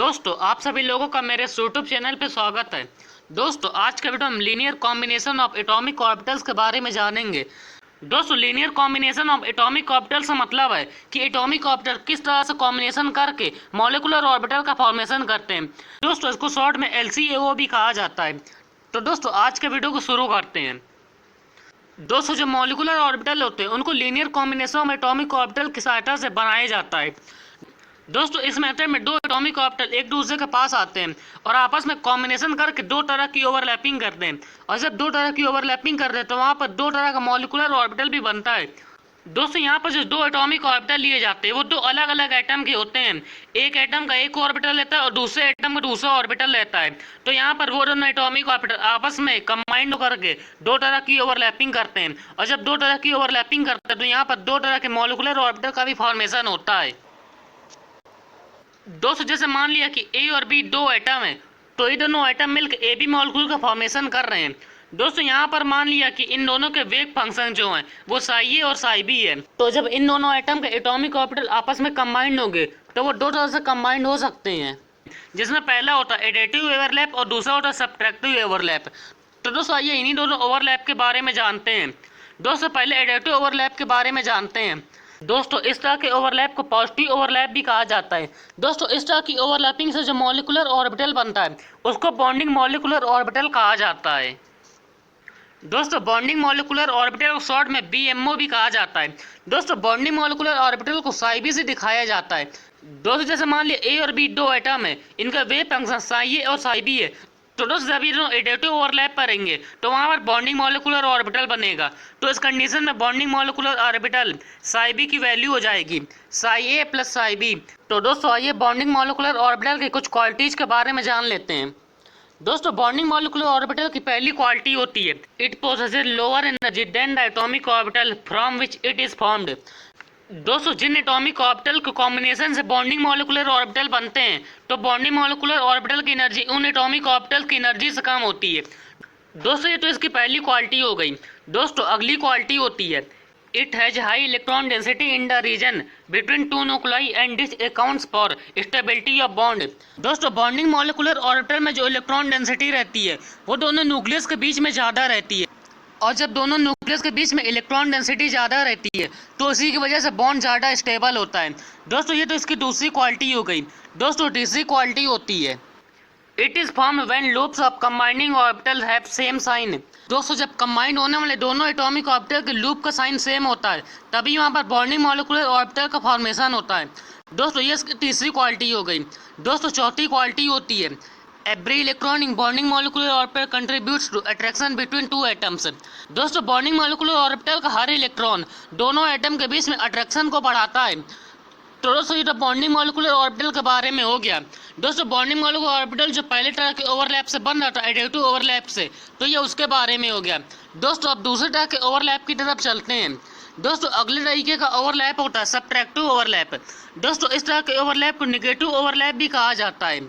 दोस्तों आप सभी लोगों का मेरे यूट्यूब चैनल पे स्वागत है। दोस्तों आज के वीडियो में हम linear combination of atomic orbitals के बारे में जानेंगे। दोस्तों linear combination of atomic orbitals का मतलब है कि एटॉमिक ऑर्बिटल किस तरह से कॉम्बिनेशन करके मॉलिक्यूलर ऑर्बिटल का फॉर्मेशन करते हैं। दोस्तों इसको शॉर्ट में LCAO भी कहा जाता है। तो दोस्तों आज के वीडियो को शुरू करते हैं। दोस्तों जो मॉलिक्यूलर ऑर्बिटल होते हैं उनको linear combination of atomic orbital की सहायता से बनाया जाता है। दोस्तों इस मेथड में दो एटॉमिक ऑर्बिटल एक दूसरे के पास आते हैं और आपस में कॉम्बिनेशन करके दो तरह की ओवरलैपिंग करते हैं, और जब दो तरह की ओवरलैपिंग करते हैं तो वहाँ पर दो तरह का मॉलिक्यूलर ऑर्बिटल भी बनता है। दोस्तों यहाँ पर जो दो एटॉमिक ऑर्बिटल लिए जाते हैं वो दो अलग अलग एटम के होते हैं। एक एटम का एक ऑर्बिटल लेता है और दूसरे एटम का दूसरा ऑर्बिटल लेता है। तो यहाँ पर वो दोनों एटॉमिक ऑर्बिटल आपस में कंबाइंड होकर के दो तरह की ओवरलैपिंग करते हैं, और जब दो तरह की ओवरलैपिंग करते हैं तो यहाँ पर दो तरह के मॉलिक्यूलर ऑर्बिटल का भी फॉर्मेशन होता है। दोस्तों जैसे मान लिया कि A और B दो एटम है, तो ये दोनों एटम मिलकर AB मॉलिक्यूल का फॉर्मेशन कर रहे हैं। दोस्तों यहाँ पर मान लिया कि इन दोनों के वेग फंक्शन जो हैं वो psi A और psi B है। तो जब इन दोनों एटम के एटॉमिक ऑर्बिटल आपस में कंबाइंड होंगे तो वो दो तरह से कंबाइंड हो सकते हैं, जिसमें पहला होता है एडिटिव ओवरलैप और दूसरा होता है सब्ट्रैक्टिव ओवरलैप। तो दोस्तों आइए इन्हीं दोनों ओवरलैप के बारे में जानते हैं। दोस्तों पहले एडिटिव ओवरलैप के बारे में जानते हैं। दोस्तों इस तरह के ओवरलैप को पॉजिटिव ओवरलैप भी कहा जाता है। दोस्तों इस तरह की ओवरलैपिंग से जो मॉलिक्यूलर ऑर्बिटल बनता है उसको बॉन्डिंग मॉलिक्यूलर ऑर्बिटल कहा जाता है। दोस्तों बॉन्डिंग मॉलिक्यूलर ऑर्बिटल को शॉर्ट में BMO भी कहा जाता है। दोस्तों बॉन्डिंग मॉलिक्यूलर ऑर्बिटल को psi B से दिखाया जाता है। दोस्तों जैसे मान लिया A और B दो एटम है, इनका वेव फंक्शन psi A और psi B है। तो दोस्तों जब ये दोनों एडिटिव ओवरलैप करेंगे तो वहाँ पर बॉन्डिंग मॉलिक्यूलर ऑर्बिटल बनेगा। तो इस कंडीशन में bonding molecular orbital psi B की वैल्यू हो जाएगी psi A plus psi B। तो दोस्तों आइए बॉन्डिंग मॉलिक्यूलर ऑर्बिटल की कुछ क्वालिटीज के बारे में जान लेते हैं। दोस्तों बॉन्डिंग मॉलिक्यूलर ऑर्बिटल की पहली क्वालिटी होती है it possesses lower energy than the atomic orbital from which it is formed. दोस्तों जिन एटॉमिक ऑर्बिटल के कॉम्बिनेशन से बॉन्डिंग मॉलिक्यूलर ऑर्बिटल बनते हैं तो बॉन्डिंग मॉलिक्यूलर ऑर्बिटल की एनर्जी उन एटॉमिक ऑर्बिटल की एनर्जी से कम होती है। दोस्तों ये तो इसकी पहली क्वालिटी हो गई। दोस्तों अगली क्वालिटी होती है it has high electron density in the region between two nuclei and this accounts for stability of bond. दोस्तों बॉन्डिंग मॉलिक्यूलर ऑर्बिटल में जो इलेक्ट्रॉन डेंसिटी रहती है वो दोनों न्यूक्लियस के बीच में ज़्यादा रहती है, और जब दोनों न्यूक्लियस के बीच में इलेक्ट्रॉन डेंसिटी ज़्यादा रहती है तो इसी की वजह से बॉन्ड ज़्यादा स्टेबल होता है। दोस्तों ये तो इसकी दूसरी क्वालिटी हो गई। दोस्तों तीसरी क्वालिटी होती है it is form when loops of combining orbital have same sign. दोस्तों जब कंबाइंड होने वाले दोनों एटॉमिक ऑर्बिटल के लूप का साइन सेम होता है तभी वहाँ पर बॉन्डिंग मॉलिक्यूलर ऑर्बिटल का फॉर्मेशन होता है। दोस्तों ये इसकी तीसरी क्वालिटी हो गई। दोस्तों चौथी क्वालिटी होती है every electron in bonding molecular orbital contributes to attraction between two atoms. दोस्तों बॉन्डिंग मॉलिक्यूलर ऑर्बिटल का हर इलेक्ट्रॉन दोनों एटम के बीच में अट्रैक्शन को बढ़ाता है। तो दोस्तों ये तो बॉन्डिंग मॉलिक्यूलर ऑर्बिटल के बारे में हो गया। दोस्तों बॉन्डिंग मॉलिक्यूलर ऑर्बिटल जो पहले तरह के ओवरलैप से बन रहा था एडिटिव ओवरलैप से, तो ये उसके बारे में हो गया। दोस्तों अब दूसरे तरह के ओवरलैप की तरफ चलते हैं। दोस्तों अगले तरीके का ओवरलैप होता है सब्ट्रैक्टिव ओवरलैप। दोस्तों इस तरह के ओवरलैप को नेगेटिव ओवरलैप भी कहा जाता है।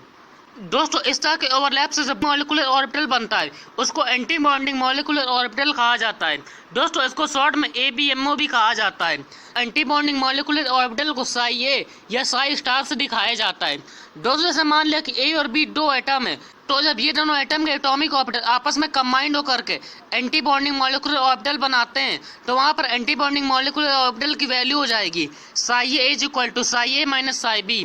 दोस्तों इस तरह के ओवरलैप से जब मॉलिक्यूलर ऑर्बिटल बनता है उसको एंटी बॉन्डिंग मॉलिक्यूलर ऑर्बिटल कहा जाता है। दोस्तों इसको शॉर्ट में ABMO भी कहा जाता है। एंटी बॉन्डिंग मॉलिक्यूलर ऑर्बिटल को psi A या psi स्टार से दिखाया जाता है। दोस्तों जैसे मान लिया कि A और B दो एटम है, तो जब ये दोनों एटम के एटॉमिक ऑर्बिटल आपस में कंबाइंड होकर के एंटी बॉन्डिंग मॉलिक्यूलर ऑर्बिटल बनाते हैं तो वहाँ पर एंटी बॉन्डिंग मॉलिक्यूलर ऑर्बिटल की वैल्यू हो जाएगी psi A is equal to psi A minus psi B।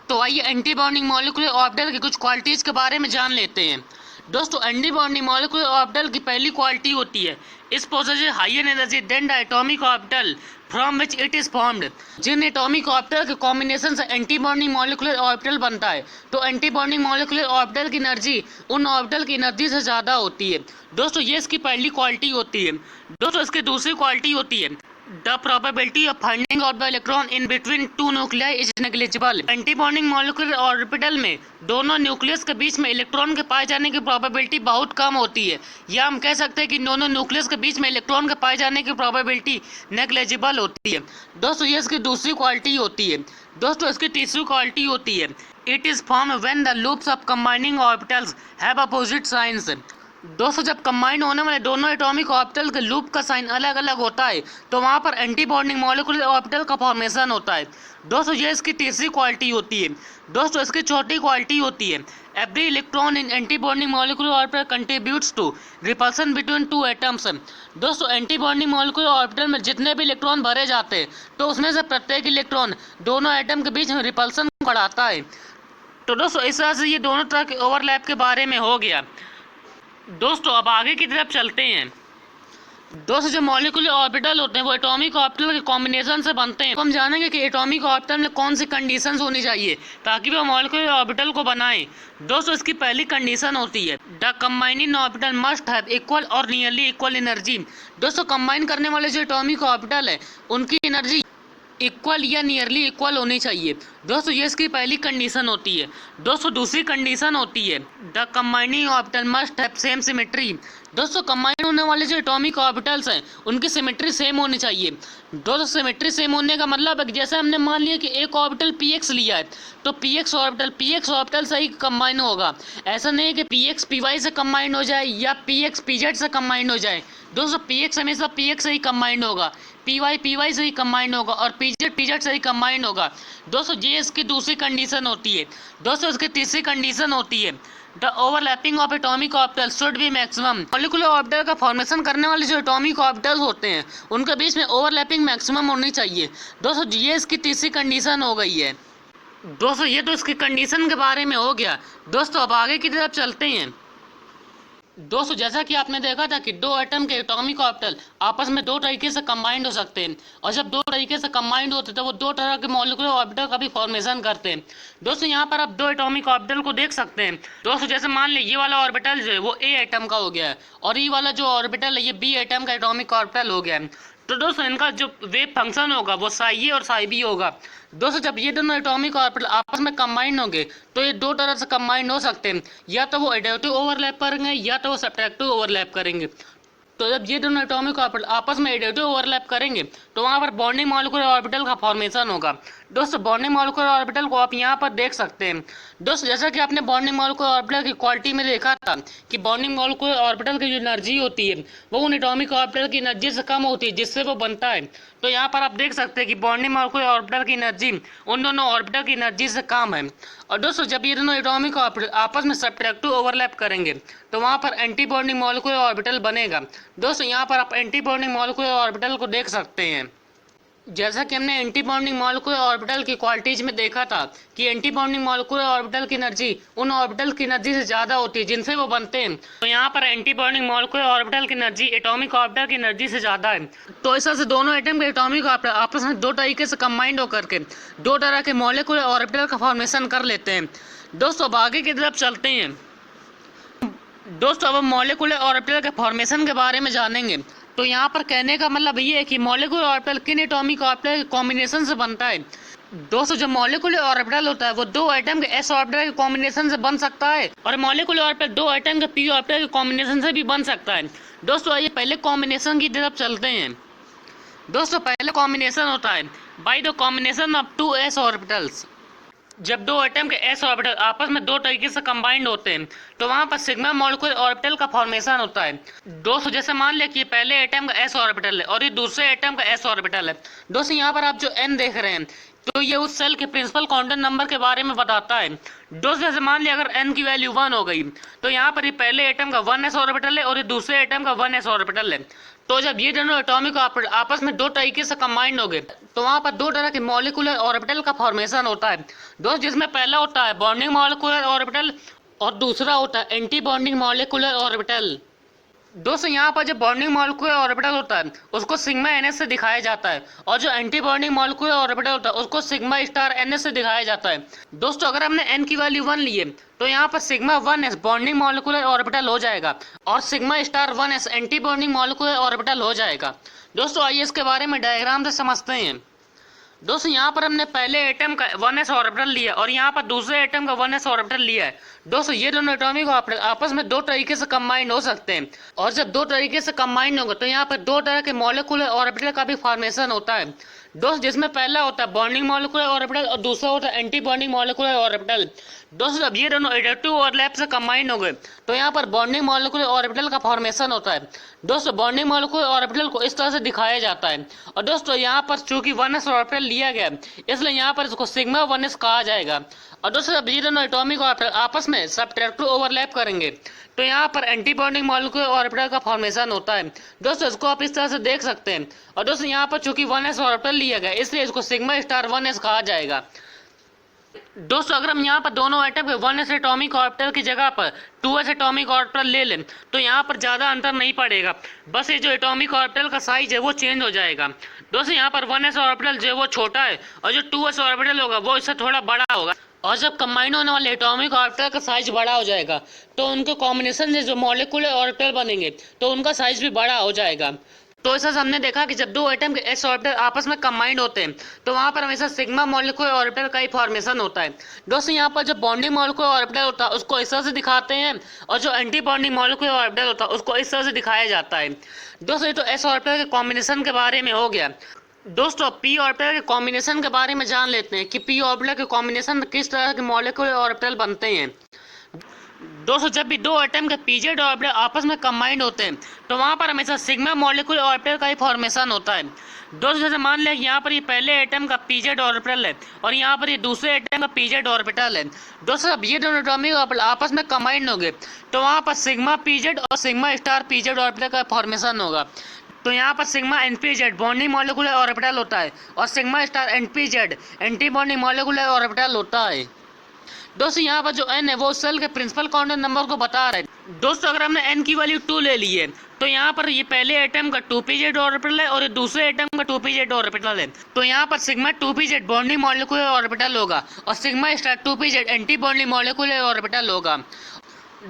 तो आइए एंटी बॉन्डिंग मॉलिक्यूलर ऑर्बिटल की कुछ क्वालिटीज़ के बारे में जान लेते हैं। दोस्तों एंटी बॉन्डिंग मॉलिक्यूलर ऑर्बिटल की पहली क्वालिटी होती है is possesses higher energy than the atomic orbital from which it is formed. जिन एटॉमिक ऑर्बिटल के कॉम्बिनेशन से एंटी बॉन्डिंग मॉलिक्यूलर ऑर्बिटल बनता है तो एंटी बॉन्डिंग मॉलिक्यूलर ऑर्बिटल की एनर्जी उन ऑर्बिटल की एनर्जी से ज़्यादा होती है। दोस्तों ये इसकी पहली क्वालिटी होती है। दोस्तों इसकी दूसरी क्वालिटी होती है The probability of finding out the electron in between two nuclei is negligible। Anti bonding molecular orbital में दोनों न्यूक्लियस के बीच में इलेक्ट्रॉन के पाए जाने की प्रोबेबिलिटी बहुत कम होती है, या हम कह सकते हैं कि दोनों न्यूक्लियस के बीच में इलेक्ट्रॉन के पाए जाने की प्रोबेबिलिटी नेग्लिजिबल होती है। दोस्तों ये इसकी दूसरी क्वालिटी होती है। दोस्तों इसकी तीसरी क्वालिटी होती है it is form when the loops of combining orbitals have opposite signs. दोस्तों जब कंबाइन होने वाले दोनों एटॉमिक ऑर्बिटल के लूप का साइन अलग अलग होता है तो वहाँ पर एंटी बॉन्डिंग मॉलिक्यूलर ऑर्बिटल का फॉर्मेशन होता है। दोस्तों ये इसकी तीसरी क्वालिटी होती है। दोस्तों इसकी चौथी क्वालिटी होती है every electron in anti bonding molecular orbital contributes to repulsion between two atoms. दोस्तों एंटी बॉन्डिंग मॉलिक्यूलर ऑर्बिटल में जितने भी इलेक्ट्रॉन भरे जाते हैं तो उसमें से प्रत्येक इलेक्ट्रॉन दोनों एटम के बीच में रिपल्सन बढ़ाता है। तो दोस्तों इस तरह से ये दोनों तरह के ओवरलैप के बारे में हो गया। दोस्तों अब आगे की तरफ चलते हैं। दोस्तों जो मॉलिक्यूलर ऑर्बिटल होते हैं वो एटॉमिक ऑर्बिटल के कॉम्बिनेशन से बनते हैं। तो हम जानेंगे कि एटॉमिक ऑर्बिटल में कौन सी कंडीशंस होनी चाहिए ताकि वो मॉलिक्यूलर ऑर्बिटल को बनाएं। दोस्तों इसकी पहली कंडीशन होती है the combining orbital must have equal और नियरली इक्वल एनर्जी। दोस्तों कंबाइन करने वाले जो एटॉमिक ऑर्बिटल है उनकी एनर्जी इक्वल या नियरली इक्वल होनी चाहिए। दोस्तों ये इसकी पहली कंडीशन होती है। दोस्तों दूसरी कंडीशन होती है the combining orbital must have same symmetry. दोस्तों कंबाइन होने वाले जो एटॉमिक ऑर्बिटल्स हैं उनकी सिमेट्री सेम होनी चाहिए। दोस्तों सिमेट्री सेम होने का मतलब है कि जैसे हमने मान लिया कि एक ऑर्बिटल px लिया है तो px ऑर्बिटल से ही कंबाइन होगा। ऐसा नहीं है कि px py से कंबाइन हो जाए या px pz से कंबाइन हो जाए। दोस्तों px हमेशा px से ही कंबाइन होगा, py से ही कंबाइन होगा और pz से ही कंबाइन होगा। दोस्तों ये इसकी दूसरी कंडीशन होती है। दोस्तों इसकी तीसरी कंडीशन होती है the overlapping of atomic orbital should be maximum. Molecular orbital का फॉर्मेशन करने वाले जो एटॉमिक ऑर्बिटल्स होते हैं उनके बीच में ओवरलैपिंग मैक्सिमम होनी चाहिए। दोस्तों ये इसकी तीसरी कंडीशन हो गई है। दोस्तों ये तो इसकी कंडीशन के बारे में हो गया। दोस्तों अब आगे की तरफ चलते हैं। दोस्तों जैसा कि आपने देखा था कि दो एटम के एटॉमिक ऑर्बिटल आपस में दो तरीके से कंबाइंड हो सकते हैं और जब दो तरीके से कंबाइंड होते हैं तो वो दो तरह के मॉलिक्यूलर ऑर्बिटल का भी फॉर्मेशन करते हैं। दोस्तों यहाँ पर आप दो एटॉमिक ऑर्बिटल को देख सकते हैं। दोस्तों जैसे मान लीजिए ये वाला ऑर्बिटल जो है वो ए एटम का हो गया है और ये वाला जो ऑर्बिटल है ये बी एटम का एटॉमिक ऑर्बिटल हो गया है। तो दोस्तों इनका जो वेव फंक्शन होगा वो साई ए और साई बी होगा। दोस्तों जब ये दोनों एटॉमिक ऑर्बिटल आपस में कंबाइन होंगे तो ये दो तरह से कंबाइन हो सकते हैं, या तो वो एडेटिव ओवरलैप करेंगे या तो वो सब्ट्रैक्टिव ओवरलैप करेंगे। तो जब ये दोनों एटॉमिक ऑर्बिटल आपस में एडेटिव ओवरलैप करेंगे तो वहाँ पर बॉन्डिंग मॉलिक्यूलर ऑर्बिटल का फॉर्मेशन होगा। दोस्तों बॉन्डिंग मॉलिक्यूलर ऑर्बिटल को आप यहाँ पर देख सकते हैं। दोस्तों जैसा कि आपने बॉन्डिंग मॉलिक्यूलर ऑर्बिटल की क्वालिटी में देखा था कि बॉन्डिंग मॉलिक्यूलर ऑर्बिटल की जो एनर्जी होती है वो उन एटॉमिक ऑर्बिटल की एनर्जी से कम होती है जिससे वो बनता है। तो यहाँ पर आप देख सकते हैं कि बॉन्डिंग मॉलिक्यूलर ऑर्बिटल की एनर्जी उन दोनों ऑर्बिटल की एनर्जी से कम है। और दोस्तों जब ये दोनों एटॉमिक ऑर्बिटल आपस में सब्ट्रैक्टिव ओवरलैप करेंगे तो वहाँ पर एंटी बॉन्डिंग मॉलिक्यूलर ऑर्बिटल बनेगा। दोस्तों यहाँ पर आप एंटी बॉन्डिंग मॉलिक्यूलर ऑर्बिटल को देख सकते हैं। जैसा कि हमने एंटी बॉन्डिंग मॉलिक्यूलर ऑर्बिटल की क्वालिटीज में देखा था कि एंटी बॉन्डिंग मॉलिक्यूलर ऑर्बिटल की एनर्जी उन ऑर्बिटल की एनर्जी से ज़्यादा होती है जिनसे वो बनते हैं। तो यहाँ पर एंटी बॉन्डिंग मॉलिक्यूलर ऑर्बिटल की एनर्जी एटॉमिक ऑर्बिटल की एनर्जी से ज़्यादा है। तो इस तरह से दोनों एटम के एटॉमिक ऑर्बिटल आपस में दो तरीके से कंबाइंड होकर के दो तरह के मॉलिक्यूलर ऑर्बिटल का फॉर्मेशन कर लेते हैं। दोस्तों अब आगे की तरफ चलते हैं। दोस्तों अब हम मॉलिक्यूलर ऑर्बिटल के फॉर्मेशन के बारे में जानेंगे। तो यहाँ पर कहने का मतलब ये है कि मॉलिक्यूलर ऑर्बिटल किन एटॉमिक ऑर्बिटल के कॉम्बिनेशन से बनता है। दोस्तों जो मॉलिक्यूलर ऑर्बिटल होता है वो दो एटम के एस ऑर्बिटल के कॉम्बिनेशन से बन सकता है और मॉलिक्यूलर ऑर्बिटल दो एटम के पी ऑर्बिटल के कॉम्बिनेशन से भी बन सकता है। दोस्तों आइए पहले कॉम्बिनेशन की तरफ चलते हैं। दोस्तों पहले कॉम्बिनेशन होता है by the combination of two s orbitals. जब दो एटम के एस ऑर्बिटल आपस में दो तरीके से कंबाइंड होते हैं तो वहाँ पर सिग्मा मॉलिक्यूलर ऑर्बिटल का फॉर्मेशन होता है। दोस्तों जैसे मान लिया कि ये पहले एटम का एस ऑर्बिटल है और ये दूसरे एटम का एस ऑर्बिटल है। दोस्तों यहाँ पर आप जो एन देख रहे हैं तो ये उस सेल के प्रिंसिपल क्वांटम नंबर के बारे में बताता है। दोस्तों जैसे मान लिया अगर n की वैल्यू 1 हो गई तो यहाँ पर ये पहले एटम का 1s ऑर्बिटल है और ये दूसरे एटम का 1s ऑर्बिटल है। तो जब ये दोनों एटॉमिक ऑर्बिटल आपस में दो तरीके से कंबाइंड हो गए तो वहाँ पर दो तरह के मॉलिक्यूलर ऑर्बिटल का फॉर्मेशन होता है। दोस्त जिसमें पहला होता है बॉन्डिंग मॉलिक्यूलर ऑर्बिटल और दूसरा होता है एंटी बॉन्डिंग मॉलिक्यूलर ऑर्बिटल। दोस्तों यहाँ पर जो बॉन्डिंग मॉलिक्यूलर ऑर्बिटल होता है उसको सिग्मा NS से दिखाया जाता है और जो एंटी बॉन्डिंग मॉलिक्यूलर ऑर्बिटल होता है उसको सिग्मा स्टार NS से दिखाया जाता है। दोस्तों अगर हमने n की वैल्यू 1 लिए तो यहाँ पर sigma 1s bonding molecular orbital हो जाएगा और sigma star 1s anti bonding molecular orbital हो जाएगा। दोस्तों आइए इसके बारे में डायग्राम से समझते हैं। दोस्तों यहाँ पर हमने पहले एटम का 1s ऑर्बिटल लिया और यहाँ पर दूसरे एटम का 1s ऑर्बिटल लिया है। दोस्तों ये दोनों एटॉमिक ऑर्बिटल आपस में दो तरीके से कंबाइन हो सकते हैं, और जब दो तरीके से कंबाइन होंगे तो यहाँ पर दो तरह के मॉलिक्यूलर ऑर्बिटल का भी फॉर्मेशन होता है दोस्त, जिसमें पहला होता है बॉन्डिंग मॉलिक्यूलर ऑर्बिटल और दूसरा होता है एंटी बॉन्डिंग मॉलिक्यूलर ऑर्बिटल। दोस्तों जब ये दोनों एडेप्टिव ओवरलैप से कंबाइन हो गए तो यहाँ पर बॉन्डिंग मॉलिक्यूलर ऑर्बिटल का फॉर्मेशन होता है। दोस्तों बॉन्डिंग मॉलिक्यूलर ऑर्बिटल को इस तरह से दिखाया जाता है, और दोस्तों यहाँ पर चूंकि 1s ऑर्बिटल लिया गया इसलिए यहाँ पर इसको सिग्मा 1s कहा जाएगा। और दोस्तों जब ये दोनों एटॉमिक ऑर्बिटल आपस में सब्ट्रैक्टिव ओवरलैप करेंगे तो यहाँ पर एंटी बॉन्डिंग मॉलिक्यूलर ऑर्बिटल का फॉर्मेशन होता है। दोस्तों इसको आप इस तरह से देख सकते हैं, और दोस्तों यहाँ पर चूंकि 1s ऑर्बिटल लिया गया इसलिए इसको सिग्मा स्टार 1s कहा जाएगा। दोस्तों अगर हम यहाँ पर दोनों एटम के 1s एटॉमिक ऑर्बिटल की जगह पर 2s एटॉमिक ऑर्बिटल ले लें तो यहाँ पर ज़्यादा अंतर नहीं पड़ेगा, बस ये जो एटॉमिक ऑर्बिटल का साइज है वो चेंज हो जाएगा। दोस्तों यहाँ पर 1s ऑर्बिटल जो है वो छोटा है और जो 2s ऑर्बिटल होगा वो इससे थोड़ा बड़ा होगा, और जब कंबाइन होने वाले एटॉमिक ऑर्बिटल का साइज बड़ा हो जाएगा तो उनके कॉम्बिनेशन से जो मॉलिक्यूलर ऑर्बिटल बनेंगे तो उनका साइज भी बड़ा हो जाएगा। तो ऐसा हमने देखा कि जब दो एटम के s ऑर्बिटल आपस में कंबाइंड होते हैं तो वहाँ पर हमेशा सिग्मा मॉलिक्यूलर ऑर्बिटल का ही फॉर्मेशन होता है। दोस्तों यहाँ पर जो बॉन्डिंग मॉलिक्यूलर ऑर्बिटल होता है उसको इस तरह से दिखाते हैं, और जो एंटी बॉन्डिंग मॉलिक्यूलर ऑर्बिटल होता है उसको इस तरह से दिखाया जाता है। दोस्तों ये तो s ऑर्बिटल के कॉम्बिनेशन के बारे में हो गया। दोस्तों p ऑर्बिटल के कॉम्बिनेशन के बारे में जान लेते हैं कि p ऑर्बिटल के कॉम्बिनेशन में किस तरह के मॉलिक्यूलर ऑर्बिटल बनते हैं। दोस्तों जब भी दो एटम के pz ऑर्बिटल आपस में कंबाइंड होते हैं तो वहाँ पर हमेशा सिग्मा मॉलिक्यूलर ऑर्बिटल का ही फॉर्मेशन होता है। दोस्तों जैसे मान लें यहाँ पर ये पहले एटम का pz ऑर्बिटल है और यहाँ पर ये दूसरे एटम का pz ऑर्बिटल है। दोस्तों जब ये दोनों एटॉमिक ऑर्बिटल आपस में कंबाइंड होंगे तो वहाँ पर सिग्मा pz और सिग्मा स्टार pz ऑर्बिटल का फॉर्मेशन होगा। तो यहाँ पर sigma npz bonding molecular orbital होता है और sigma star npz anti bonding molecular orbital होता है। दोस्तों यहाँ पर जो n है वो सेल के प्रिंसिपल क्वांटम नंबर को बता रहा है। दोस्तों अगर हमने n की वैल्यू 2 ले ली है तो यहाँ पर ये पहले एटम का 2pz ऑर्बिटल है और ये दूसरे एटम का 2pz ऑर्बिटल है, तो यहाँ पर sigma 2pz bonding molecular orbital होगा और sigma star 2pz anti bonding molecular orbital होगा।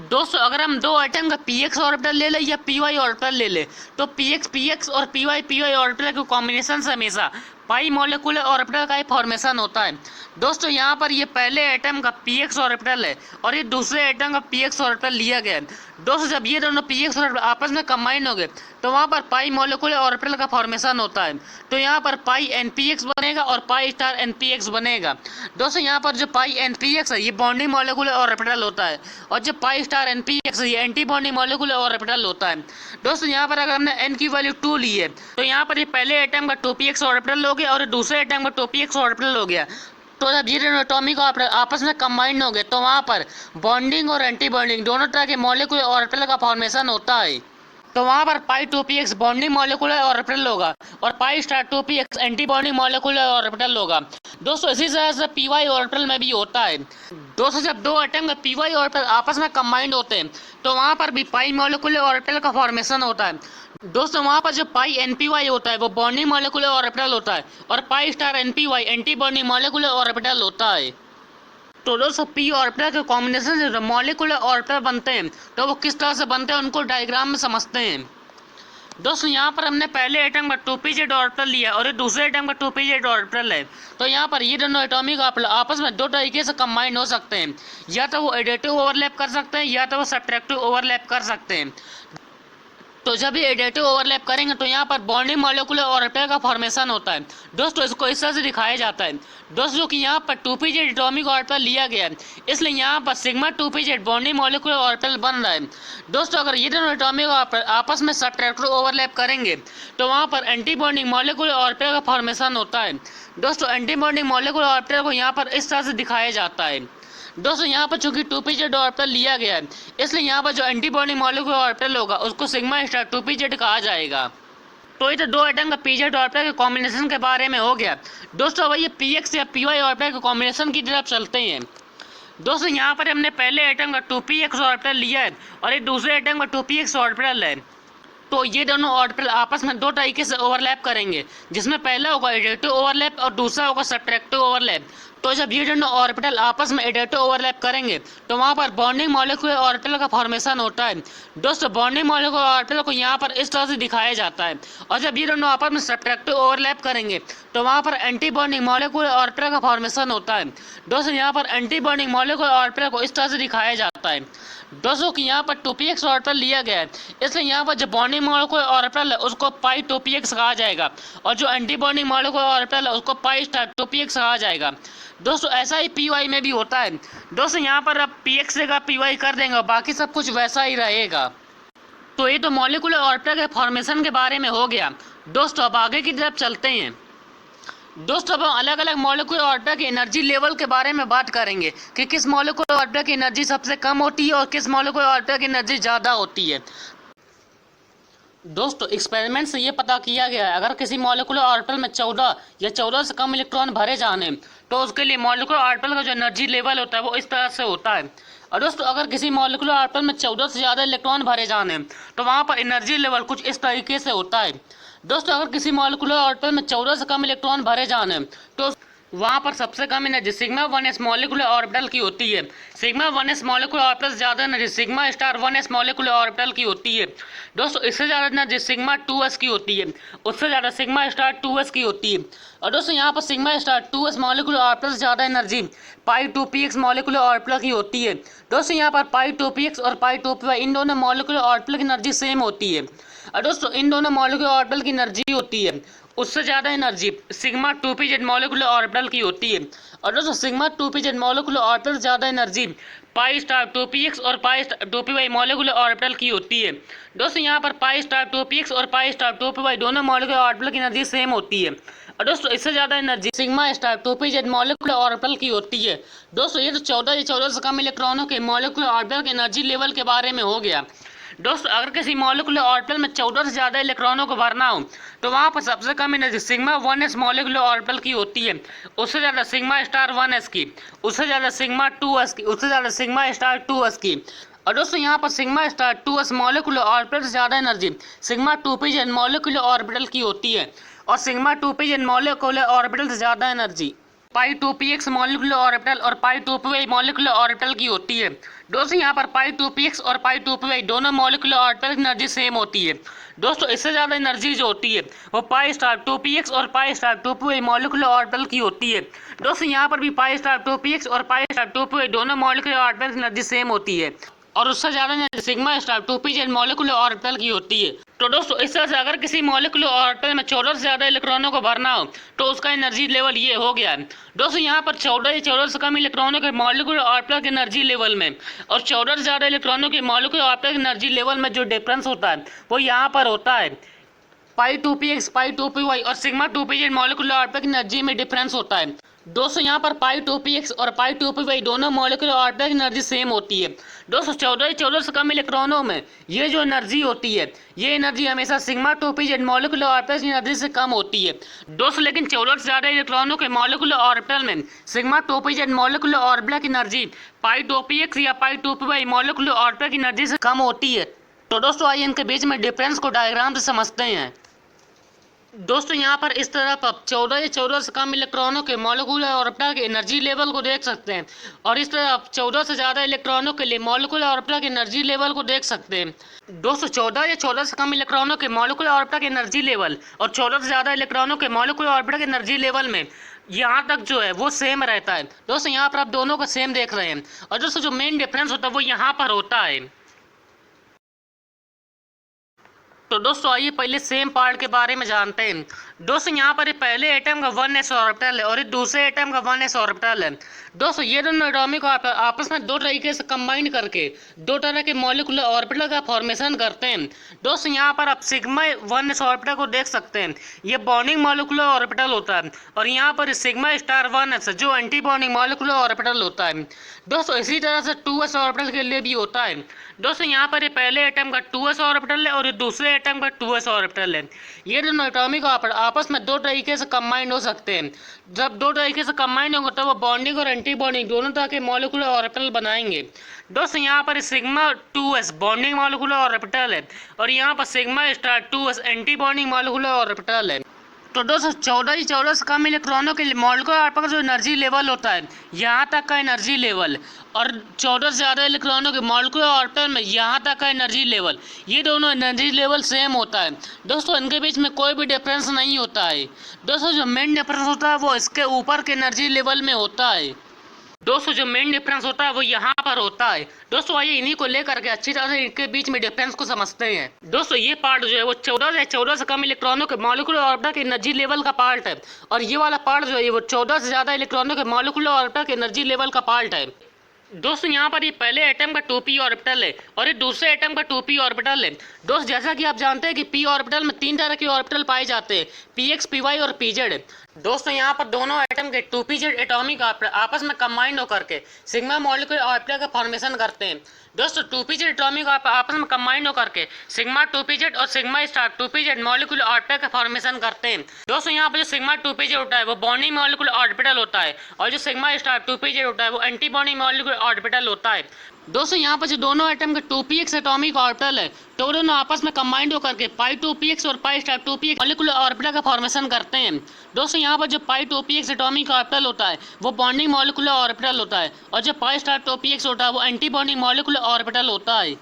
दोस्तों अगर हम दो एटम का px ऑर्बिटल ले लें या py ऑर्बिटल ले लें तो px और py ऑर्बिटल के कॉम्बिनेशन से हमेशा पाई मॉलिक्यूलर ऑर्बिटल का ही फॉर्मेशन होता है। दोस्तों यहाँ पर ये पहले एटम का px ऑर्बिटल है और ये दूसरे एटम का px ऑर्बिटल लिया गया है। दोस्तों जब ये दोनों px ऑर्बिटल आपस में कंबाइन हो गए तो वहाँ पर पाई मॉलिक्यूलर ऑर्बिटल का फॉर्मेशन होता है, तो यहाँ पर पाई npx बनेगा और पाई स्टार npx बनेगा। दोस्तों यहाँ पर जो पाई npx है ये बॉन्डिंग मॉलिक्यूलर ऑर्बिटल होता है और जो पाई स्टार npx है ये एंटी बॉन्डिंग मॉलिक्यूलर ऑर्बिटल होता है। दोस्तों यहाँ पर अगर हमने n की वैल्यू 2 ली है तो यहाँ पर ये पहले एटम का 2px ऑर्बिटल हो गया और दूसरे एटम का 2px ऑर्बिटल हो गया। तो जब ये दोनों एटॉमिक ऑर्बिटल आपस में कंबाइंड हो गए तो वहाँ पर बॉन्डिंग और एंटी बॉन्डिंग दोनों तरह के मॉलिक्यूलर ऑर्बिटल का फॉर्मेशन होता है। तो वहाँ पर पाई 2px बॉन्डिंग मॉलिक्यूलर ऑर्बिटल होगा और pi star 2px anti bonding molecular orbital होगा। दोस्तों इसी तरह से py ऑर्बिटल में भी होता है। दोस्तों जब दो एटम का py ऑर्बिटल आपस में कंबाइंड होते हैं तो वहाँ पर भी पाई मॉलिक्यूलर ऑर्बिटल का फॉर्मेशन होता है। दोस्तों वहाँ पर जो पाई npy होता है वो बॉन्डिंग मॉलिक्यूलर ऑर्बिटल होता है और pi star npy anti bonding molecular orbital होता है। तो दोस्तों p ऑर्बिटल के कॉम्बिनेशन से मॉलिक्यूलर ऑर्बिटल बनते हैं तो वो किस तरह से बनते हैं उनको डायग्राम में समझते हैं। दोस्तों यहाँ पर हमने पहले एटम का 2pz ऑर्बिटल लिया और ये दूसरे एटम का 2pz ऑर्बिटल है, तो यहाँ पर ये दोनों एटॉमिक ऑर्बिटल आपस में दो तरीके से कंबाइन हो सकते हैं, या तो वो एडेटिव ओवरलैप कर सकते हैं या तो वो सब्ट्रैक्टिव ओवरलैप कर सकते हैं। तो जब ये एडेटिव ओवरलैप करेंगे तो यहाँ पर बॉन्डिंग मॉलिक्यूलर ऑर्बिटल का फॉर्मेशन होता है। दोस्तों इसको इस तरह से दिखाया जाता है। दोस्तों कि यहाँ पर 2pz एटॉमिक ऑर्बिटल लिया गया है इसलिए यहाँ पर sigma 2pz bonding molecular orbital बन रहा है। दोस्तों अगर ये दोनों एटॉमिक ऑर्बिटल आपस में सब्ट्रैक्टिव ओवरलैप करेंगे तो वहाँ पर एंटी बॉन्डिंग मॉलिक्यूलर ऑर्बिटल का फॉर्मेशन होता है। दोस्तों एंटी बॉन्डिंग मॉलिक्यूलर ऑर्बिटल को यहाँ पर इस तरह से दिखाया जाता है। दोस्तों यहाँ पर चूंकि 2pz ऑर्बिटल लिया गया है इसलिए यहाँ पर जो एंटी बॉन्डिंग मॉलिक्यूलर ऑर्बिटल होगा उसको सिग्मा स्टार 2pz कहा जाएगा। तो ये तो दो एटम का pz ऑर्बिटल के कॉम्बिनेशन के बारे में हो गया। दोस्तों अब ये px या py ऑर्बिटल के कॉम्बिनेशन की तरफ चलते हैं। दोस्तों यहाँ पर हमने पहले एटम का 2px ऑर्बिटल लिया है और ये दूसरे एटम का 2px ऑर्बिटल है, तो ये दोनों ऑर्बिटल आपस में दो तरीके से ओवरलैप करेंगे, जिसमें पहला होगा एडिटिव ओवरलैप और दूसरा होगा सब्ट्रैक्टिव ओवरलैप। तो जब ये दोनों ऑर्बिटल आपस में एडिटिव ओवरलैप करेंगे तो वहाँ पर बॉन्डिंग मॉलिक्यूल ऑर्बिटल का फॉर्मेशन होता है। दोस्तों बॉन्डिंग मॉलिक्यूल ऑर्बिटल को यहाँ पर इस तरह से दिखाया जाता है। और जब ये दोनों आपस में सब्ट्रैक्टिव ओवरलैप करेंगे तो वहाँ पर एंटी बॉन्डिंग मॉलिक्यूल ऑर्बिटल का फॉर्मेशन होता है। दोस्तों यहाँ पर एंटी बॉन्डिंग मॉलिक्यूल ऑर्बिटल को इस तरह से दिखाया जाता है दोस्तों कि यहाँ पर 2px ऑर्बिटल लिया गया है, इसलिए यहाँ पर जो बॉन्डिंग मॉलिक्यूल ऑर्बिटल है उसको पाई 2px कहा जाएगा और जो एंटी बॉन्डिंग मॉलिक्यूल ऑर्बिटल है उसको पाई स्टार 2px कहा जाएगा। दोस्तों ऐसा ही py में भी होता है। दोस्तों यहाँ पर अब px से का py कर देंगे और बाकी सब कुछ वैसा ही रहेगा। तो ये तो मॉलिक्यूलर ऑर्बिटल के फॉर्मेशन के बारे में हो गया। दोस्तों अब आगे की तरफ चलते हैं। दोस्तों अब हम अलग अलग मॉलिक्यूलर ऑर्बिटल के एनर्जी लेवल के बारे में बात करेंगे कि किस मॉलिक्यूलर ऑर्बिटल की एनर्जी सबसे कम होती है और किस मॉलिक्यूलर ऑर्बिटल की एनर्जी ज़्यादा होती है। दोस्तों एक्सपेरिमेंट से ये पता किया गया है अगर किसी मॉलिक्यूलर ऑर्बिटल में 14 या 14 से कम इलेक्ट्रॉन भरे जाने तो उसके लिए मॉलिक्यूलर ऑर्बिटल का जो एनर्जी लेवल होता है वो इस तरह से होता है। और दोस्तों अगर किसी मॉलिक्यूलर ऑर्बिटल में 14 से ज़्यादा इलेक्ट्रॉन भरे जाने तो वहाँ पर एनर्जी लेवल कुछ इस तरीके से होता है। दोस्तों अगर किसी मॉलिक्यूलर ऑर्बिटल में 14 से कम इलेक्ट्रॉन भरे जाने तो वहाँ पर सबसे कम energy sigma 1s molecular orbital की होती है। सिग्मा 1s मॉलिक्यूलर ऑर्बिटल से ज़्यादा energy sigma star 1s molecular orbital की होती है। दोस्तों इससे ज़्यादा एनर्जी सिग्मा 2s की होती है, उससे ज़्यादा सिग्मा स्टार 2s की होती है। और दोस्तों यहाँ पर sigma star 2s molecular orbital से ज़्यादा एनर्जी पाई 2px मॉलिक्यूलर ऑर्बिटल की होती है। दोस्तों यहाँ पर पाई 2px और पाई 2py इन दोनों मॉलिक्यूलर ऑर्बिटल की एनर्जी सेम होती है। और दोस्तों इन दोनों मॉलिक्यूलर ऑर्बिटल की एनर्जी होती है उससे ज़्यादा energy sigma 2pz molecular orbital की होती है। और दोस्तों सिग्मा 2pz मॉलिक्यूलर ऑर्बिटल से ज़्यादा एनर्जी पाई स्टार 2px और pi star 2py molecular orbital की होती है। दोस्तों यहाँ पर पाई स्टार 2px और पाई स्टार 2py दोनों मॉलिक्यूलर ऑर्बिटल की एनर्जी सेम होती है। और दोस्तों इससे ज़्यादा energy sigma star 2pz molecular orbital की होती है। दोस्तों ये तो 14 या 14 से कम इलेक्ट्रॉनों के मॉलिक्यूलर ऑर्बिटल के एनर्जी लेवल के बारे में हो गया। दोस्तों अगर किसी मॉलिक्यूलर ऑर्बिटल में 14 से ज़्यादा इलेक्ट्रॉनों को भरना हो तो वहाँ पर सबसे कम energy sigma 1s molecular orbital की होती है, उससे ज़्यादा सिग्मा स्टार 1s की, उससे ज़्यादा सिग्मा 2s की, उससे ज़्यादा सिग्मा स्टार 2s की। और दोस्तों यहाँ पर sigma star 2s molecular orbital से ज़्यादा energy sigma 2pz molecular orbital की होती है और सिग्मा 2pz मॉलिक्यूलर ऑर्बिटल से ज़्यादा एनर्जी पाई 2px मॉलिक्यूलर ऑर्बिटल और पाई 2py मॉलिक्यूलर ऑर्बिटल की होती है। दोस्तों यहाँ पर पाई 2px और पाई 2py दोनों मॉलिक्यूलर ऑर्बिटल की एनर्जी सेम होती है। दोस्तों इससे ज़्यादा एनर्जी जो होती है वो पाई स्टार 2px और pi star 2py molecular orbital की होती है। दोस्तों यहाँ पर भी पाई स्टार 2px और पाई स्टार 2py दोनों मॉलिक्यूलर ऑर्बिटल की एनर्जी सेम होती है और उससे ज़्यादा energy sigma star 2pz molecular orbital की होती है। तो दोस्तों इस तरह से अगर किसी मॉलिक्यूलर ऑर्बिटल में 14 से ज़्यादा इलेक्ट्रॉनों को भरना हो तो उसका एनर्जी लेवल ये हो गया है। दोस्तों यहाँ पर 14 या 14 से कम इलेक्ट्रॉनों के मॉलिक्यूलर ऑर्बिटल के एनर्जी लेवल में और 14 से ज़्यादा इलेक्ट्रॉनों के मॉलिक्यूलर ऑर्बिटल के एनर्जी लेवल में जो डिफरेंस होता है वो यहाँ पर होता है पाई 2px पाई 2py और सिग्मा 2pz मॉलिक्यूलर ऑर्बिटल की एनर्जी में डिफरेंस होता है। दोस्तों यहाँ पर पाई 2px और पाई 2py दोनों मॉलिक्यूलर ऑर्बिटल की एनर्जी सेम होती है। दोस्तों 14 से कम इलेक्ट्रॉनों में ये जो एनर्जी होती है ये एनर्जी हमेशा सिग्मा 2pz मॉलिक्यूलर ऑर्बिटल की एनर्जी से कम होती है। दोस्तों लेकिन 14 से ज़्यादा इलेक्ट्रॉनों के मॉलिक्यूलर ऑर्बिटल में सिग्मा 2pz मॉलिक्यूलर ऑर्बिटल की एनर्जी पाई 2px या पाई 2py मॉलिक्यूलर ऑर्बिटल की एनर्जी से कम होती है। तो दोस्तों आइए इनके बीच में डिफरेंस को डायग्राम से समझते हैं। दोस्तों यहाँ पर इस तरफ आप 14 या 14 से कम इलेक्ट्रॉनों के मॉलिक्यूलर ऑर्बिटल के एनर्जी लेवल को देख सकते हैं और इस तरफ 14 से ज़्यादा इलेक्ट्रॉनों के लिए मॉलिक्यूलर ऑर्बिटल के एनर्जी लेवल को देख सकते हैं। दोस्तों 14 या 14 से कम इलेक्ट्रॉनों के मॉलिक्यूलर ऑर्बिटल के एनर्जी लेवल और 14 से ज़्यादा इलेक्ट्रॉनों के मॉलिक्यूलर ऑर्बिटल के एनर्जी लेवल में यहाँ तक जो है वो सेम रहता है। दोस्तों यहाँ पर आप दोनों को सेम देख रहे हैं और दोस्तों जो मेन डिफरेंस होता है वो यहाँ पर होता है। तो दोस्तों आइए पहले सेम पार्ट के बारे में जानते हैं। दोस्तों यहाँ पर पहले एटम का 1s ऑर्बिटल है और ये दूसरे एटम का 1s ऑर्बिटल है। दोस्तों ये दोनों एटॉमिक ऑर्बिटल आपस में दो तरीके से कंबाइन करके दो तरह के मॉलिक्यूलर ऑर्बिटल का फॉर्मेशन करते हैं। दोस्तों यहाँ पर आप सिग्मा 1s ऑर्बिटल को देख सकते हैं, ये बॉन्डिंग मॉलिक्यूलर ऑर्बिटल होता है और यहाँ पर सिग्मा स्टार 1s जो एंटी बॉन्डिंग मॉलिक्यूलर ऑर्बिटल होता है। दोस्तों इसी तरह से 2s ऑर्बिटल के लिए भी होता है। दोस्तों यहाँ पर ये पहले एटम का 2s ऑर्बिटल है और ये दूसरे एटम का 2s ऑर्बिटल है। ये दोनों एटॉमिक आपस में दो तरीके से कंबाइंड हो सकते हैं। जब दो तरीके से कंबाइंड होंगे तो वो बॉन्डिंग और एंटी बॉन्डिंग दोनों तरह के मॉलिक्यूलर ऑर्बिटल बनाएंगे। दोस्तों यहाँ पर sigma 2s bonding molecular orbital है और यहाँ पर sigma star 2s anti bonding molecular orbital है। तो दोस्तों 14 से कम इलेक्ट्रॉनों के मॉलिक्यूलर ऑर्बिटल का जो एनर्जी लेवल होता है यहाँ तक का एनर्जी लेवल, और 14 से ज़्यादा इलेक्ट्रॉनों के मॉलिक्यूलर ऑर्बिटल में यहाँ तक का एनर्जी लेवल, ये दोनों एनर्जी लेवल सेम होता है। दोस्तों इनके बीच में कोई भी डिफरेंस नहीं होता है। दोस्तों जो मेन डिफरेंस होता है वो इसके ऊपर के एनर्जी लेवल में होता है। दोस्तों जो मेन डिफरेंस होता है वो यहाँ पर होता है। दोस्तों आइए इन्हीं को लेकर के अच्छी तरह से इनके बीच में डिफरेंस को समझते हैं। दोस्तों ये पार्ट जो है वो 14 से कम इलेक्ट्रॉनों के मॉलिक्यूलर ऑर्बिटल के एनर्जी लेवल का पार्ट है, और ये वाला पार्ट जो है वो 14 से ज़्यादा इलेक्ट्रॉनों के मॉलिक्यूलर ऑर्बिटल के एनर्जी लेवल का पार्ट है। दोस्तों यहाँ पर ये पहले एटम का 2p ऑर्बिटल है और ये दूसरे एटम का 2p ऑर्बिटल है। दोस्त जैसा कि आप जानते हैं कि p ऑर्बिटल में 3 तरह के ऑर्बिटल पाए जाते हैं, px, py और pz। दोस्तों यहाँ पर दोनों एटम के 2pz एटॉमिक आपस में कंबाइंड होकर के सिग्मा मॉलिक्यूलर ऑर्बिटल का फॉर्मेशन करते हैं। दोस्तों 2pz एटॉमिक आपस में कंबाइंड होकर के सिग्मा 2pz और sigma star 2pz molecular orbital का फॉर्मेशन करते हैं। दोस्तों यहाँ पर जो सिग्मा 2pz होता है वो बॉन्डिंग मॉलिक्यूलर ऑर्बिटल होता है, और जो सिग्मा स्टार 2pz होता है वो एंटी बॉन्डिंग मॉलिक्यूलर ऑर्बिटल होता है। दोस्तों यहाँ पर जो दोनों एटम के 2px एटॉमिक ऑर्बिटल है तो दोनों आपस में कंबाइंड होकर के पाई 2px और pi star 2px molecular orbital का फॉर्मेशन करते हैं। दोस्तों यहाँ पर जो पाई 2px एटॉमिक ऑर्बिटल होता है वो बॉन्डिंग मॉलिक्यूलर ऑर्बिटल होता है, और जो पाई स्टार 2px होता है वो एंटी बॉन्डिंग मॉलिक्यूलर ऑर्बिटल होता है।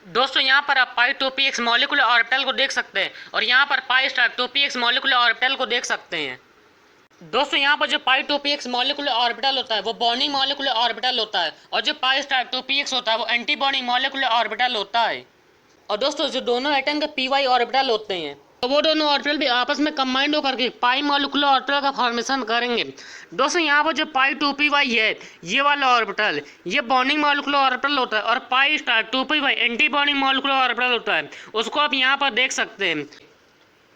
दोस्तों यहाँ पर आप पाई 2px मॉलिक्यूलर ऑर्बिटल को देख सकते हैं और यहाँ पर pi star 2px molecular orbital को देख सकते हैं। दोस्तों यहाँ पर जो पाई 2px मॉलिक्यूलर ऑर्बिटल होता है वो बॉन्डिंग मॉलिक्यूलर ऑर्बिटल होता है, और जो पाई स्टार 2px होता है वो एंटी बॉन्डिंग मॉलिक्यूलर ऑर्बिटल होता है। और दोस्तों जो दोनों एटम के py ऑर्बिटल होते हैं तो वो दोनों ऑर्बिटल भी आपस में कंबाइंड होकर के पाई मॉलिक्यूलर ऑर्बिटल का फॉर्मेशन करेंगे। दोस्तों यहाँ पर जो पाई 2py है ये वाला ऑर्बिटल ये बॉन्डिंग मॉलिक्यूलर ऑर्बिटल होता है, और pi star 2py anti bonding molecular orbital होता है, उसको आप यहाँ पर देख सकते हैं।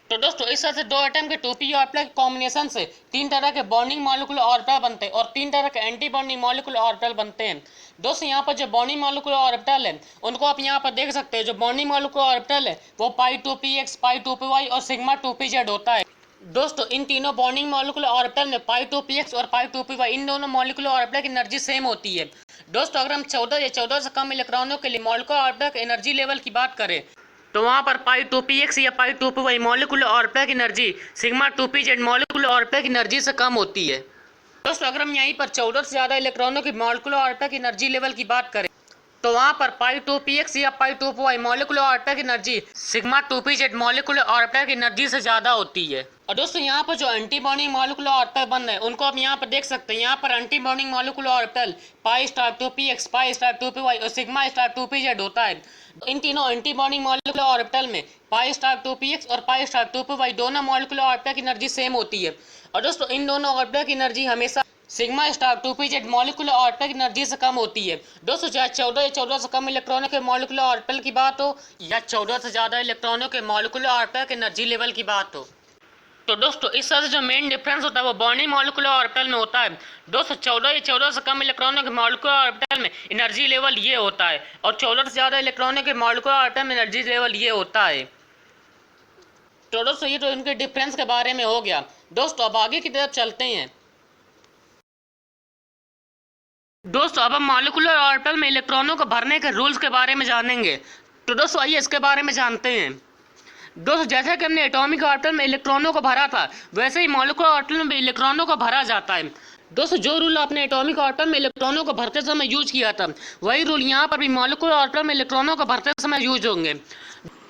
तो दोस्तों इस तरह से दो एटम के 2p ऑर्बिटल के कॉम्बिनेशन से 3 तरह के बॉन्डिंग मॉलिक्यूलर ऑर्बिटल बनते हैं और 3 तरह के एंटी बॉन्डिंग मॉलिक्यूलर ऑर्बिटल बनते हैं। दोस्तों यहाँ पर जो बॉन्डिंग मॉलिक्यूलर ऑर्बिटल है उनको आप यहाँ पर देख सकते हैं। जो बॉन्डिंग मॉलिक्यूलर ऑर्बिटल है वो पाई 2px, पाई 2py और सिग्मा 2pz होता है। दोस्तों इन तीनों बॉन्डिंग मॉलिक्यूलर ऑर्बिटल में पाई 2px और पाई 2py इन दोनों मॉलिक्यूलर ऑर्बिटल की एनर्जी सेम होती है। दोस्तों अगर हम 14 से कम इलेक्ट्रॉनों के लिए मॉलिक्यूलर ऑर्बिटल के एनर्जी लेवल की बात करें तो वहाँ पर पाई 2px या पाई 2py मॉलिक्यूलर ऑर्बिटल की energy sigma 2pz molecular orbital की एनर्जी से कम होती है। दोस्तों अगर हम यहीं पर 14 से ज़्यादा इलेक्ट्रॉनों की मॉलिक्यूलर ऑर्बिटल की एनर्जी लेवल की बात करें तो वहाँ पर पाई 2px या पाई 2py मॉलिक्यूलर ऑर्बिटल की energy sigma 2pz molecular orbital की एनर्जी से ज़्यादा होती है। और दोस्तों यहाँ पर जो एंटी बॉन्डिंग मॉलिक्यूलर ऑर्बिटल बन रहे हैं उनको आप यहाँ पर देख सकते हैं। यहाँ पर anti bonding molecular orbital pi star 2px, pi star 2py और सिग्मा स्टार 2pz होता है। इन तीनों एंटी बॉन्डिंग मॉलिक्यूलर ऑर्बिटल में पाई स्टार 2px और पाई स्टार 2py दोनों मॉलिक्यूलर ऑर्बिटल की एनर्जी सेम होती है। और दोस्तों इन दोनों ऑर्बिटल की एनर्जी हमेशा sigma star 2pz molecular orbital की एनर्जी से कम होती है। दोस्तों चाहे 14 से कम इलेक्ट्रॉनों के मॉलिक्यूलर ऑर्बिटल की बात हो या 14 से ज़्यादा इलेक्ट्रॉनों के मॉलिक्यूलर ऑर्बिटल के एनर्जी लेवल की बात हो। तो दोस्तों इस तरह से जो मेन डिफरेंस होता है वो बॉन्डिंग मॉलिक्यूलर ऑर्बिटल में होता है। दोस्तों 14 से कम इलेक्ट्रॉनों के मॉलिक्यूलर ऑर्बिटल में एनर्जी लेवल ये होता है, और 14 से ज़्यादा इलेक्ट्रॉनों के मॉलिक्यूलर ऑर्बिटल में एनर्जी लेवल ये होता है। तो दोस्तों ये तो इनके डिफरेंस के बारे में हो गया। दोस्तों अब आगे की तरफ चलते हैं। दोस्तों अब हम मॉलिक्यूलर ऑर्बिटल में इलेक्ट्रॉनों को भरने के रूल्स के बारे में जानेंगे। तो दोस्तों आइए इसके बारे में जानते हैं। दोस्तों जैसे कि हमने एटॉमिक ऑर्बिटल में इलेक्ट्रॉनों को भरा था वैसे ही मॉलिक्यूलर ऑर्बिटल में भी इलेक्ट्रॉनों को भरा जाता है। दोस्तों जो रूल आपने एटॉमिक ऑर्बिटल में इलेक्ट्रॉनों को भरते समय यूज किया था वही रूल यहाँ पर भी मॉलिक्यूलर ऑर्बिटल में इलेक्ट्रॉनों को भरते समय यूज होंगे।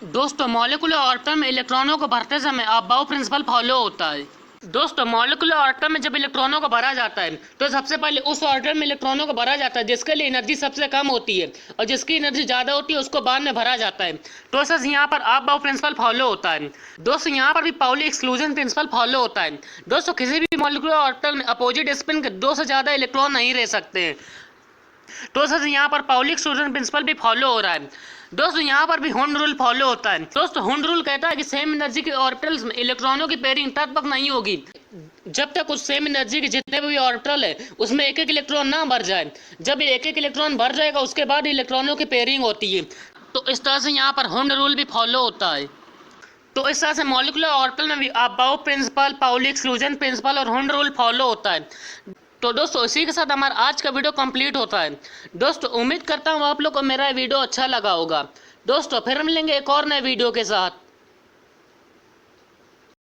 दोस्तों मॉलिक्यूलर ऑर्बिटल में इलेक्ट्रॉनों को भरते समय अबाव प्रिंसिपल फॉलो होता है। दोस्तों मॉलिक्यूलर ऑर्बिटल में जब इलेक्ट्रॉनों को भरा जाता है तो सबसे पहले उस ऑर्बिटल में इलेक्ट्रॉनों को भरा जाता है जिसके लिए एनर्जी सबसे कम होती है, और जिसकी एनर्जी ज़्यादा होती है उसको बाद में भरा जाता है। तो ऐसा यहाँ पर अबाव प्रिंसिपल फॉलो होता है। दोस्तों यहाँ पर भी पाउली एक्सक्लूजन प्रिंसिपल फॉलो होता है। दोस्तों किसी भी मॉलिक्यूलर ऑर्बिटल में अपोजिट स्पिन के 2 से ज़्यादा इलेक्ट्रॉन नहीं रह सकते हैं। तो ऐसा यहाँ पर पाउली एक्सक्लूजन प्रिंसिपल भी फॉलो हो रहा है। दोस्तों यहाँ पर भी हुंड रूल फॉलो होता है। दोस्तों हुंड रूल कहता है कि सेम एनर्जी के ऑर्बिटल्स में इलेक्ट्रॉनों की पेयरिंग तब तक नहीं होगी जब तक उस सेम एनर्जी के जितने भी ऑर्बिटल है उसमें एक एक इलेक्ट्रॉन ना भर जाए। जब एक एक इलेक्ट्रॉन भर जाएगा उसके बाद इलेक्ट्रॉनों की पेयरिंग होती है। तो इस तरह से यहाँ पर हुंड रूल भी फॉलो होता है। तो इस तरह से मॉलिक्यूलर ऑर्बिटल में भी aufbau principle, Pauli exclusion principle और हुंड रूल फॉलो होता है। तो दोस्तों इसी के साथ हमारा आज का वीडियो कंप्लीट होता है। दोस्तों उम्मीद करता हूँ आप लोग को मेरा वीडियो अच्छा लगा होगा। दोस्तों फिर मिलेंगे एक और नए वीडियो के साथ।